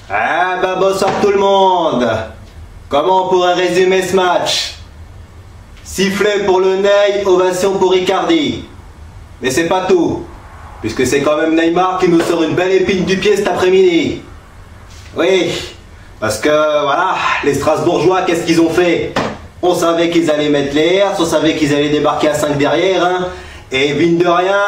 Ah bah bonsoir tout le monde. Comment on pourrait résumer ce match? Sifflet pour le Ney, ovation pour Icardi. Mais c'est pas tout, puisque c'est quand même Neymar qui nous sort une belle épine du pied cet après-midi. Oui, parce que voilà, les Strasbourgeois, qu'est-ce qu'ils ont fait? On savait qu'ils allaient mettre les herses, on savait qu'ils allaient débarquer à 5 derrière, hein, et mine de rien,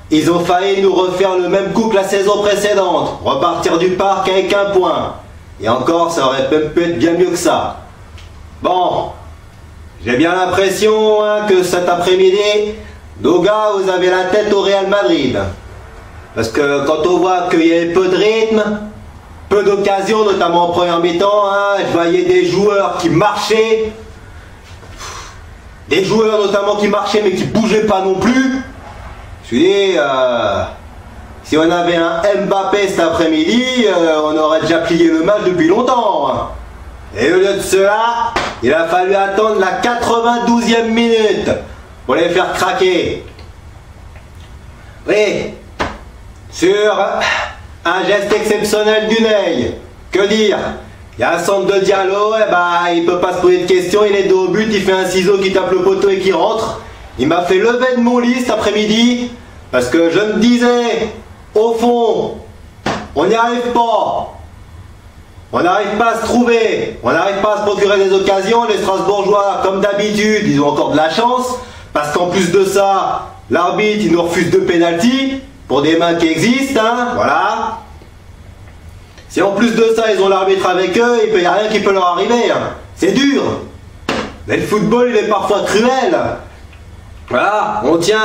ils ont failli nous refaire le même coup que la saison précédente, repartir du parc avec un point. Et encore, ça aurait même pu être bien mieux que ça. Bon, j'ai bien l'impression hein, que cet après-midi, nos gars, vous avez la tête au Real Madrid. Parce que quand on voit qu'il y a peu de rythme, peu d'occasions, notamment en première mi-temps, hein, je voyais des joueurs qui marchaient, des joueurs notamment qui marchaient mais qui bougeaient pas non plus. Je me suis dit, si on avait un Mbappé cet après-midi, on aurait déjà plié le match depuis longtemps. Hein. Et au lieu de cela, il a fallu attendre la 92e minute pour les faire craquer. Oui, sur un geste exceptionnel du Ney. Que dire? Il y a un centre de Diallo, et bah, il peut pas se poser de questions, il est dos au but, il fait un ciseau qui tape le poteau et qui rentre. Il m'a fait lever de mon lit cet après-midi, parce que je me disais, au fond, on n'y arrive pas. On n'arrive pas à se trouver, on n'arrive pas à se procurer des occasions. Les Strasbourgeois, comme d'habitude, ils ont encore de la chance, parce qu'en plus de ça, l'arbitre, il nous refuse 2 pénaltys, pour des mains qui existent, hein, voilà. Si en plus de ça, ils ont l'arbitre avec eux, il n'y a rien qui peut leur arriver. Hein. C'est dur. Mais le football, il est parfois cruel. Voilà, on tient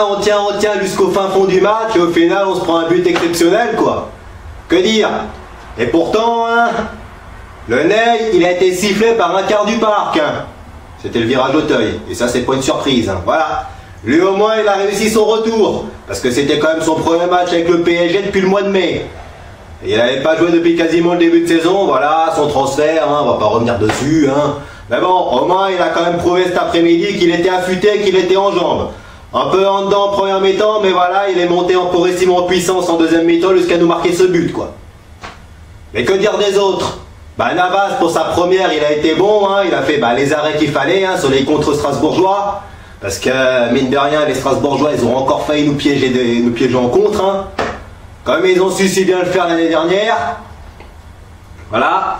jusqu'au fin fond du match, et au final, on se prend un but exceptionnel, quoi. Que dire? Et pourtant, hein, le Ney, il a été sifflé par un quart du parc. Hein. C'était le virage d'Auteuil, et ça, c'est pas une surprise. Hein. Voilà. Lui, au moins, il a réussi son retour, parce que c'était quand même son premier match avec le PSG depuis le mois de mai. Et il n'avait pas joué depuis quasiment le début de saison, voilà, son transfert, hein, on va pas revenir dessus. Hein. Mais bon, au moins, il a quand même prouvé cet après-midi qu'il était affûté, qu'il était en jambes. Un peu en dedans en première mi-temps, mais voilà, il est monté en progressivement en puissance en deuxième mi-temps jusqu'à nous marquer ce but, quoi. Mais que dire des autres? Bah, Navas, pour sa première, il a été bon, hein, il a fait les arrêts qu'il fallait hein, sur les contre Strasbourgeois. Parce que, mine de rien, les Strasbourgeois, ils ont encore failli nous piéger en contre. Hein. Comme ils ont su si bien le faire l'année dernière. Voilà.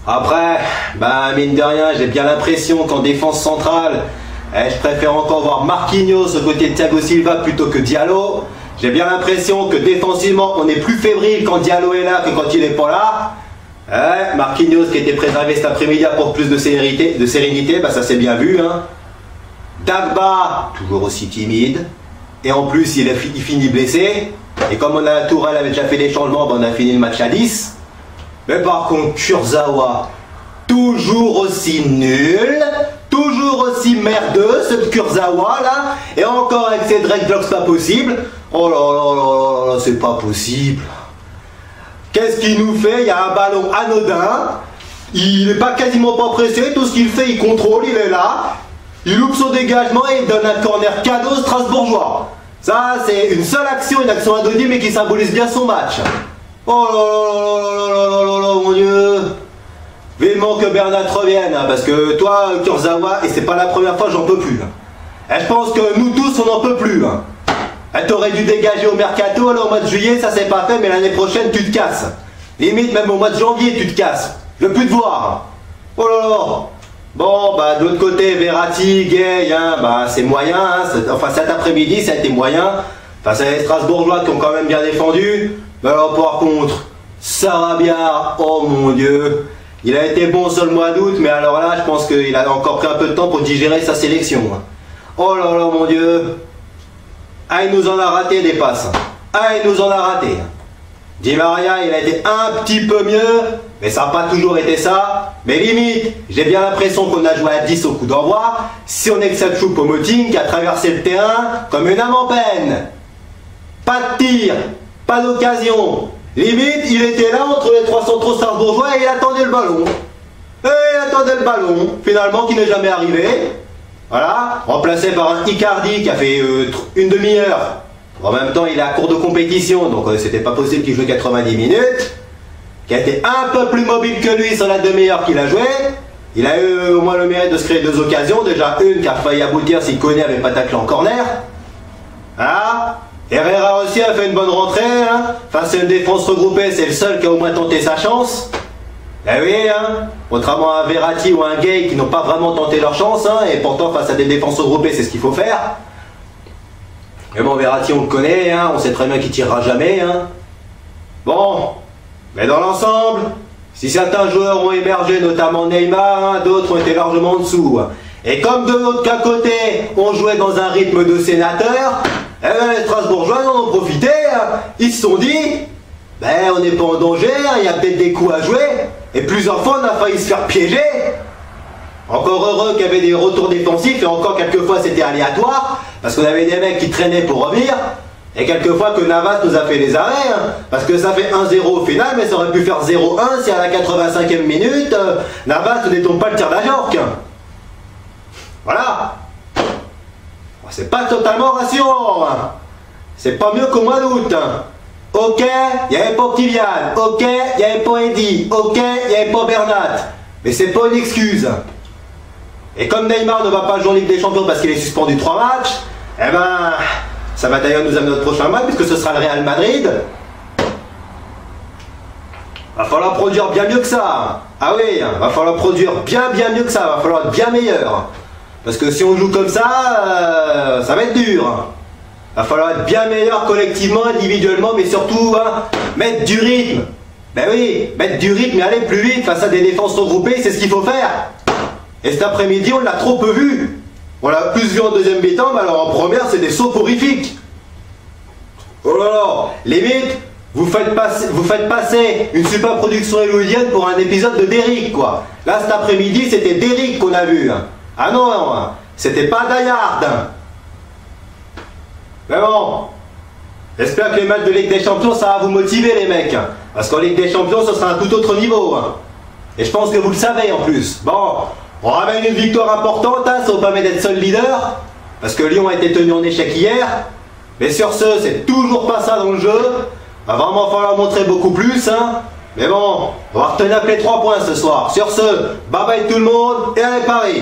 Après, mine de rien, j'ai bien l'impression qu'en défense centrale, je préfère encore voir Marquinhos aux côtés de Thiago Silva plutôt que Diallo. J'ai bien l'impression que défensivement, on est plus fébrile quand Diallo est là que quand il n'est pas là. Marquinhos qui était préservé cet après-midi pour plus de sérénité, ça s'est bien vu. Hein. Dagba, toujours aussi timide. Et en plus, il finit blessé. Et comme Tourelle avait déjà fait des changements, on a fini le match à 10. Mais par contre, Kurzawa, toujours aussi nul, toujours aussi merdeux, ce Kurzawa là. Et encore avec ses dreadlocks, pas possible. Oh là là là là, c'est pas possible. Qu'est-ce qu'il nous fait? Il y a un ballon anodin. Il n'est pas quasiment pas pressé. Tout ce qu'il fait, il contrôle, il est là. Il loupe son dégagement et il donne un corner cadeau strasbourgeois. Ça, c'est une seule action, une action anodine, mais qui symbolise bien son match. Oh là là là là là là là, mon Dieu. Vivement que Bernat revienne, hein, parce que toi, Kurzawa, et c'est pas la première fois, j'en peux plus. Hein. Et je pense que nous tous, on n'en peut plus. Hein. T'aurais dû dégager au mercato, alors au mois de juillet, ça s'est pas fait, mais l'année prochaine, tu te casses. Limite, même au mois de janvier, tu te casses. Je veux plus te voir. Oh là là. Bon, de l'autre côté, Verratti, Gay, hein, c'est moyen. Hein, enfin, cet après-midi, ça a été moyen. Face à les Strasbourgeois qui ont quand même bien défendu. Mais alors, par contre, Sarabia, oh mon Dieu. Il a été bon sur le mois d'août, mais alors là, je pense qu'il a encore pris un peu de temps pour digérer sa sélection. Hein. Oh là là, mon Dieu. Ah, il nous en a raté des passes. Ah, il nous en a raté. Di Maria, il a été un petit peu mieux, mais ça n'a pas toujours été ça. Mais limite, j'ai bien l'impression qu'on a joué à 10 au coup d'envoi. Si on excepte Choupo-Moting qui a traversé le terrain comme une âme en peine. Pas de tir, pas d'occasion. Limite, il était là entre les 3 centraux strasbourgeois et il attendait le ballon. Et il attendait le ballon, finalement, qui n'est jamais arrivé. Voilà, remplacé par un Icardi qui a fait une demi-heure. En même temps, il est à court de compétition, donc c'était pas possible qu'il joue 90 minutes. qui a été un peu plus mobile que lui sur la demi-heure qu'il a joué. Il a eu au moins le mérite de se créer 2 occasions. Déjà une qui a failli aboutir si Koné avait pas taclé en corner. Ah, Herrera aussi a fait une bonne rentrée. Hein. Face à une défense regroupée, c'est le seul qui a au moins tenté sa chance. Eh oui, hein. Contrairement à Verratti ou à un Gay qui n'ont pas vraiment tenté leur chance. Hein. Et pourtant, face à des défenses regroupées, c'est ce qu'il faut faire. Mais bon, Verratti, on le connaît. Hein. On sait très bien qu'il tirera jamais. Hein. Bon, mais dans l'ensemble... Si certains joueurs ont émergé, notamment Neymar, hein, d'autres ont été largement en dessous. Et comme de l'autre côté, on jouait dans un rythme de sénateur, eh ben, les Strasbourgeois en ont profité. Hein. Ils se sont dit, ben, on n'est pas en danger, hein, il y a peut-être des coups à jouer. Et plusieurs fois, on a failli se faire piéger. Encore heureux qu'il y avait des retours défensifs, et encore quelques fois c'était aléatoire, parce qu'on avait des mecs qui traînaient pour revenir. Et quelquefois que Navas nous a fait les arrêts, hein, parce que ça fait 1-0 au final, mais ça aurait pu faire 0-1 si à la 85e minute, Navas ne tombe pas le tir d'Ajorc. Voilà. C'est pas totalement rassurant. Hein. C'est pas mieux qu'au mois d'août. Hein. Ok, il n'y avait pas Kylian. Ok, il n'y avait pas Eddy. Ok, il n'y avait pas Bernat. Mais c'est pas une excuse. Et comme Neymar ne va pas jouer en Ligue des Champions parce qu'il est suspendu 3 matchs, eh ben... Ça va d'ailleurs nous amener notre prochain match puisque ce sera le Real Madrid. Va falloir produire bien mieux que ça. Ah oui, va falloir produire bien mieux que ça. Va falloir être bien meilleur. Parce que si on joue comme ça, ça va être dur. Va falloir être bien meilleur collectivement, individuellement, mais surtout mettre du rythme. Ben oui, mettre du rythme et aller plus vite face à des défenses regroupées, c'est ce qu'il faut faire. Et cet après-midi, on l'a trop peu vu. On l'a plus vu en deuxième mi-temps, mais alors en première, c'est des sauts horrifiques. Oh là là, limite, vous faites passer une super production hollywoodienne pour un épisode de Derrick, quoi. Là, cet après-midi, c'était Derrick qu'on a vu. Ah non, c'était pas Die Hard. Mais bon, j'espère que les matchs de Ligue des Champions, ça va vous motiver, les mecs. Parce qu'en Ligue des Champions, ce sera un tout autre niveau. Et je pense que vous le savez, en plus. Bon... On ramène une victoire importante, hein, ça vous permet d'être seul leader, parce que Lyon a été tenu en échec hier, mais sur ce, c'est toujours pas ça dans le jeu, va vraiment falloir montrer beaucoup plus, hein. Mais bon, on va retenir les 3 points ce soir. Sur ce, bye bye tout le monde, et allez Paris!